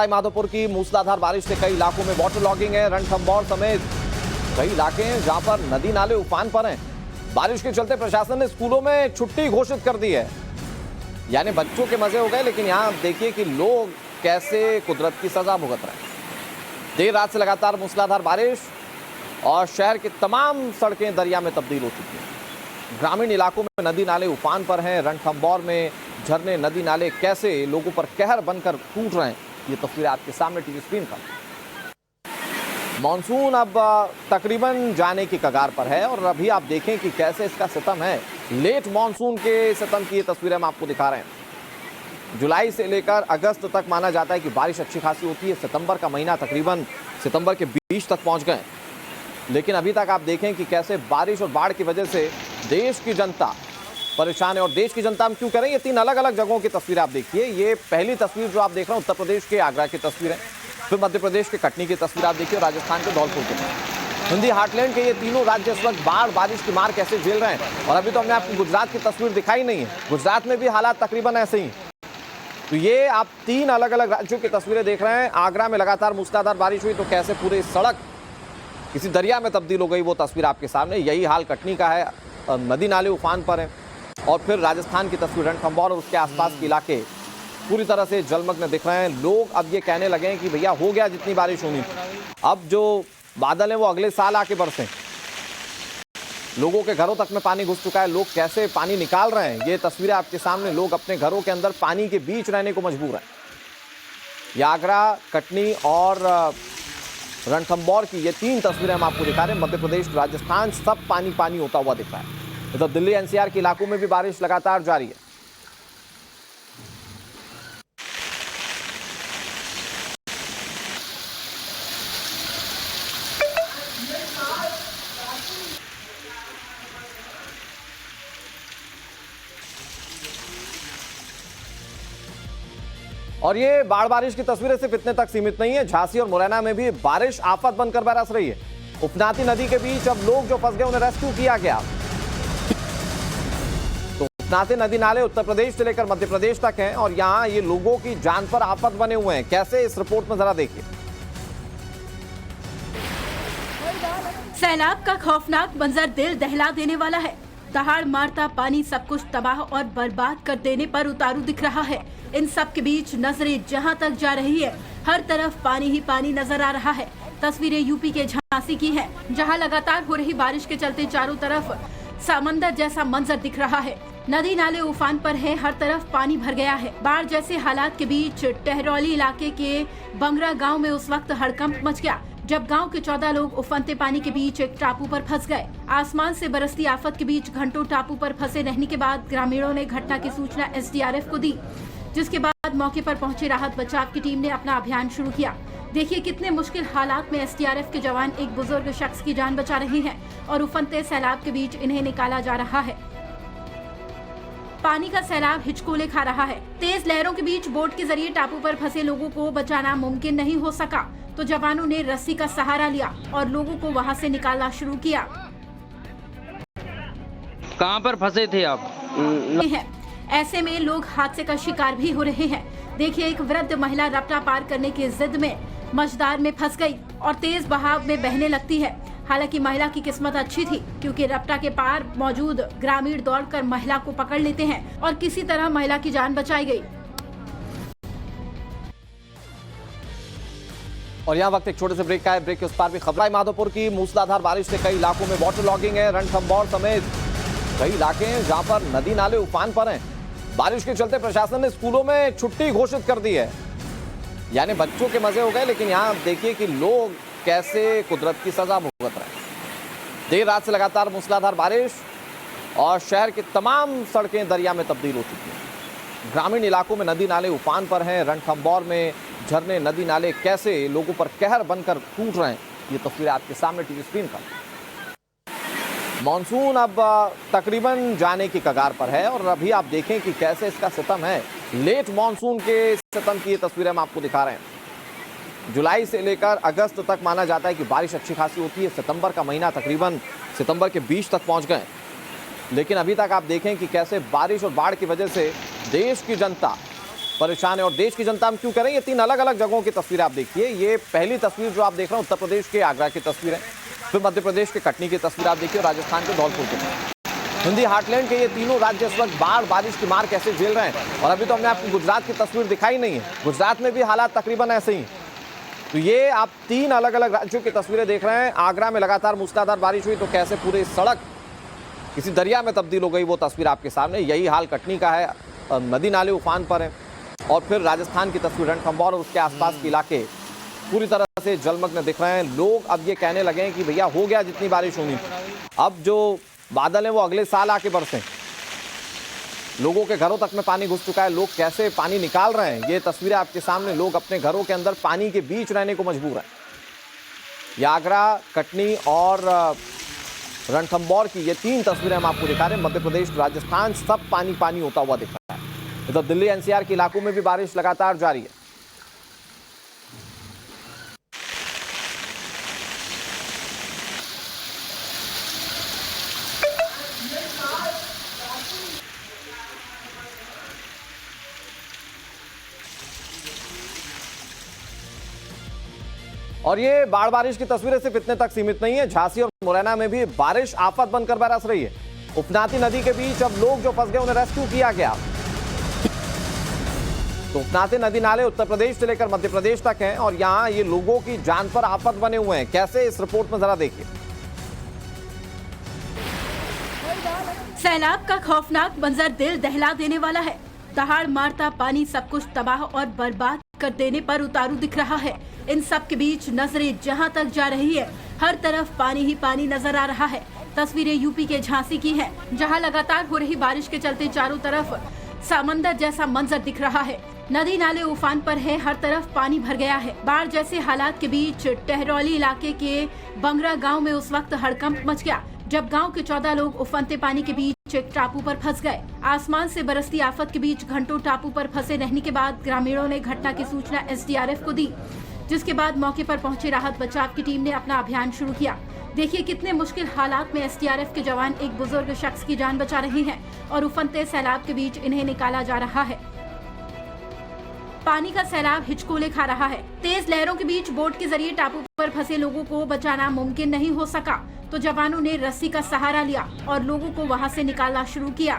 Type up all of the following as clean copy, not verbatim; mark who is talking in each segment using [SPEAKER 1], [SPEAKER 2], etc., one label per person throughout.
[SPEAKER 1] माधोपुर की मूसलाधार बारिश से कई इलाकों में वाटर लॉगिंग है। रणथंभौर समेत कई इलाके हैं जहां पर नदी नाले उफान पर हैं। बारिश के चलते प्रशासन ने स्कूलों में छुट्टी घोषित कर दी है। यानी बच्चों के मजे हो गए, लेकिन यहां देखिए कि लोग कैसे कुदरत की सजा भुगत रहे हैं। देर रात से लगातार मूसलाधार बारिश और शहर की तमाम सड़कें दरिया में तब्दील हो चुकी हैं। ग्रामीण इलाकों में नदी नाले उफान पर हैं। रणथंभौर में झरने, नदी नाले कैसे लोगों पर कहर बनकर टूट रहे हैं, ये तस्वीरें आपके सामने टीवी स्क्रीन पर। मॉनसून अब तकरीबन जाने की कगार पर है और अभी आप देखें कि कैसे इसका सितम है। लेट मॉनसून के सितम की ये तस्वीरें हम आपको दिखा रहे हैं। जुलाई से लेकर अगस्त तक माना जाता है कि बारिश अच्छी खासी होती है। सितंबर का महीना तकरीबन सितंबर के बीच तक पहुंच गए, लेकिन अभी तक आप देखें कि कैसे बारिश और बाढ़ की वजह से देश की जनता परेशान है। और देश की जनता हम क्यों करें, ये तीन अलग अलग जगहों की तस्वीर आप देखिए। ये पहली तस्वीर जो आप देख रहे हैं उत्तर प्रदेश के आगरा की तस्वीर है, फिर मध्य प्रदेश के कटनी की तस्वीर आप देखिए और राजस्थान के धौलपुर की। हिंदी हार्टलैंड के ये तीनों राज्य इस वक्त बाढ़ बारिश की मार कैसे झेल रहे हैं। और अभी तो हमने आपको गुजरात की तस्वीर दिखाई नहीं है, गुजरात में भी हालात तकरीबन ऐसे ही। तो ये आप तीन अलग अलग राज्यों की तस्वीरें देख रहे हैं। आगरा में लगातार मूसलाधार बारिश हुई तो कैसे पूरी सड़क किसी दरिया में तब्दील हो गई, वो तस्वीर आपके सामने। यही हाल कटनी का है, नदी नाले उफान पर हैं। और फिर राजस्थान की तस्वीर, रणथंभौर और उसके आसपास के इलाके पूरी तरह से जलमग्न दिख रहे हैं। लोग अब ये कहने लगे हैं कि भैया हो गया जितनी बारिश होनी थी, अब जो बादल हैं वो अगले साल आके बरसें। लोगों के घरों तक में पानी घुस चुका है। लोग कैसे पानी निकाल रहे हैं, ये तस्वीरें आपके सामने। लोग अपने घरों के अंदर पानी के बीच रहने को मजबूर हैं। ये आगरा, कटनी और रणथंभौर की ये तीन तस्वीरें हम आपको दिखा रहे हैं। मध्य प्रदेश, राजस्थान, सब पानी पानी होता हुआ दिख रहा है। तो दिल्ली एनसीआर के इलाकों में भी बारिश लगातार जारी है। और ये बाढ़ बारिश की तस्वीरें सिर्फ इतने तक सीमित नहीं है। झांसी और मुरैना में भी बारिश आफत बनकर बरस रही है। उपनाती नदी के बीच अब लोग जो फंस गए उन्हें रेस्क्यू किया गया। नाते नदी नाले उत्तर प्रदेश से लेकर मध्य प्रदेश तक हैं और यहां ये लोगों की जान पर आफत बने हुए हैं। कैसे, इस रिपोर्ट में जरा देखिए।
[SPEAKER 2] सैलाब का खौफनाक मंजर दिल दहला देने वाला है। दहाड़ मारता पानी सब कुछ तबाह और बर्बाद कर देने पर उतारू दिख रहा है। इन सब के बीच नजरें जहां तक जा रही है, हर तरफ पानी ही पानी नजर आ रहा है। तस्वीरें यूपी के झांसी की हैं, जहां लगातार हो रही बारिश के चलते चारों तरफ समंदर जैसा मंजर दिख रहा है। नदी नाले उफान पर है, हर तरफ पानी भर गया है। बाढ़ जैसे हालात के बीच टहरौली इलाके के बंगरा गांव में उस वक्त हड़कंप मच गया जब गांव के 14 लोग उफनते पानी के बीच एक टापू पर फंस गए। आसमान से बरसती आफत के बीच घंटों टापू पर फंसे रहने के बाद ग्रामीणों ने घटना की सूचना एसडीआरएफ को दी, जिसके बाद मौके पर पहुंची राहत बचाव की टीम ने अपना अभियान शुरू किया। देखिए कितने मुश्किल हालात में एसडीआरएफ के जवान एक बुजुर्ग शख्स की जान बचा रहे हैं और उफनते सैलाब के बीच इन्हें निकाला जा रहा है। पानी का सैलाब हिचकोले खा रहा है। तेज लहरों के बीच बोट के जरिए टापू पर फंसे लोगों को बचाना मुमकिन नहीं हो सका, तो जवानों ने रस्सी का सहारा लिया और लोगों को वहां से निकालना शुरू किया।
[SPEAKER 3] कहां पर फंसे थे आप?
[SPEAKER 2] ऐसे में लोग हादसे का शिकार भी हो रहे हैं। देखिए, एक वृद्ध महिला रपटा पार करने की जिद में मझदार में फंस गई और तेज बहाव में बहने लगती है। हालांकि महिला की किस्मत अच्छी थी, क्योंकि रपटा के पार मौजूद ग्रामीण दौड़कर महिला को पकड़ लेते हैं और किसी तरह महिला की जान बचाई गई।
[SPEAKER 1] और यहाँ वक्त एक छोटे से ब्रेक का है। ब्रेक के उस पार भी खबर। माधोपुर की मूसलाधार बारिश से कई इलाकों में वाटर लॉगिंग है। रणथंभौर समेत कई इलाके हैं जहां पर नदी नाले उफान पर हैं। बारिश के चलते प्रशासन ने स्कूलों में छुट्टी घोषित कर दी है। यानी बच्चों के मजे हो गए, लेकिन यहाँ देखिए कि लोग कैसे कुदरत की सजा भुगत रहे हैं। देर रात से लगातार मूसलाधार बारिश और शहर की तमाम सड़कें दरिया में तब्दील हो चुकी हैं। ग्रामीण इलाकों में नदी नाले उफान पर हैं। रणथंभौर में झरने, नदी नाले कैसे लोगों पर कहर बनकर टूट रहे हैं, ये तस्वीरें आपके सामने टीवी स्क्रीन पर। मॉनसून अब तकरीबन जाने की कगार पर है और अभी आप देखें कि कैसे इसका सितम है। लेट मॉनसून के सितम की ये तस्वीरें हम आपको दिखा रहे हैं। जुलाई से लेकर अगस्त तक माना जाता है कि बारिश अच्छी खासी होती है। सितंबर का महीना तकरीबन सितंबर के बीच तक पहुंच गए, लेकिन अभी तक आप देखें कि कैसे बारिश और बाढ़ की वजह से देश की जनता परेशान है। और देश की जनता हम क्यों करें, ये 3 अलग अलग जगहों की तस्वीरें आप देखिए। ये पहली तस्वीर जो आप देख रहे हैं उत्तर प्रदेश के आगरा की तस्वीर है, फिर मध्य प्रदेश के कटनी की तस्वीर आप देखिए, और राजस्थान के धौलपुर की। हिंदी हार्टलैंड के ये तीनों राज्य इस वक्त बाढ़ बारिश की मार कैसे झेल रहे हैं। और अभी तो हमने आपको गुजरात की तस्वीर दिखाई नहीं है, गुजरात में भी हालात तकरीबन ऐसे ही। तो ये आप 3 अलग अलग राज्यों की तस्वीरें देख रहे हैं। आगरा में लगातार मूसलाधार बारिश हुई तो कैसे पूरी सड़क किसी दरिया में तब्दील हो गई, वो तस्वीर आपके सामने। यही हाल कटनी का है, नदी नाले उफान पर हैं। और फिर राजस्थान की तस्वीर, रणथंभौर और उसके आसपास के इलाके पूरी तरह से जलमग्न दिख रहे हैं। लोग अब ये कहने लगे हैं कि भैया हो गया जितनी बारिश होनी थी, अब जो बादल हैं वो अगले साल आके बरसें। लोगों के घरों तक में पानी घुस चुका है, लोग कैसे पानी निकाल रहे हैं ये तस्वीरें आपके सामने। लोग अपने घरों के अंदर पानी के बीच रहने को मजबूर हैं। ये आगरा, कटनी और रणथंभौर की ये 3 तस्वीरें हम आपको दिखा रहे हैं। मध्य प्रदेश, राजस्थान सब पानी पानी होता हुआ दिख रहा है। इधर दिल्ली एनसीआर के इलाकों में भी बारिश लगातार जारी है। और ये बाढ़ बारिश की तस्वीरें सिर्फ इतने तक सीमित नहीं है, झांसी और मुरैना में भी बारिश आफत बनकर बरस रही है। उफनाती नदी के बीच अब लोग जो फंस गए उन्हें रेस्क्यू किया गया। तो उफनाते नदी नाले उत्तर प्रदेश से लेकर मध्य प्रदेश तक हैं और यहां ये लोगों की जान पर आफत बने हुए हैं। कैसे, इस रिपोर्ट में जरा देखिए।
[SPEAKER 2] सैलाब का खौफनाक मंजर दिल दहला देने वाला है। दहाड़ मारता पानी सब कुछ तबाह और बर्बाद कर देने पर उतारू दिख रहा है। इन सब के बीच नजरें जहां तक जा रही है, हर तरफ पानी ही पानी नजर आ रहा है। तस्वीरें यूपी के झांसी की हैं, जहां लगातार हो रही बारिश के चलते चारों तरफ समंदर जैसा मंजर दिख रहा है। नदी नाले उफान पर है, हर तरफ पानी भर गया है। बाढ़ जैसे हालात के बीच टहरौली इलाके के बंगरा गांव में उस वक्त हड़कंप मच गया जब गांव के 14 लोग उफनते पानी के बीच एक टापू पर फंस गए। आसमान से बरसती आफत के बीच घंटों टापू पर फंसे रहने के बाद ग्रामीणों ने घटना की सूचना एसडीआरएफ को दी, जिसके बाद मौके पर पहुंची राहत बचाव की टीम ने अपना अभियान शुरू किया। देखिए कितने मुश्किल हालात में एसडीआरएफ के जवान एक बुजुर्ग शख्स की जान बचा रहे हैं और उफनते सैलाब के बीच इन्हें निकाला जा रहा है। पानी का सैलाब हिचकोले खा रहा है। तेज लहरों के बीच बोट के जरिए टापू पर फंसे लोगों को बचाना मुमकिन नहीं हो सका, तो जवानों ने रस्सी का सहारा लिया और लोगों को वहां से निकालना शुरू किया।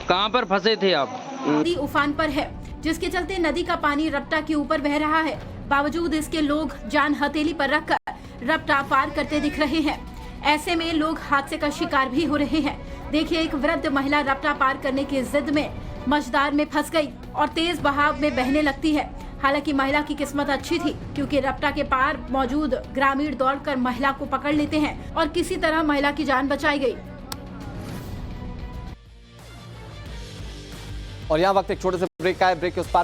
[SPEAKER 3] कहाँ पर फंसे थे आप?
[SPEAKER 2] नदी उफान पर है, जिसके चलते नदी का पानी रपटा के ऊपर बह रहा है। बावजूद इसके लोग जान हथेली पर रखकर रपटा पार करते दिख रहे हैं। ऐसे में लोग हादसे का शिकार भी हो रहे हैं। देखिए एक वृद्ध महिला रपटा पार करने की जिद में मझधार में फंस गई और तेज बहाव में बहने लगती है। हालांकि महिला की किस्मत अच्छी थी, क्योंकि रपटा के पार मौजूद ग्रामीण दौड़कर महिला को पकड़ लेते हैं और किसी तरह महिला की जान बचाई गई।
[SPEAKER 1] और यहाँ वक्त एक छोटे से ब्रेक का है। ब्रेक के उस पार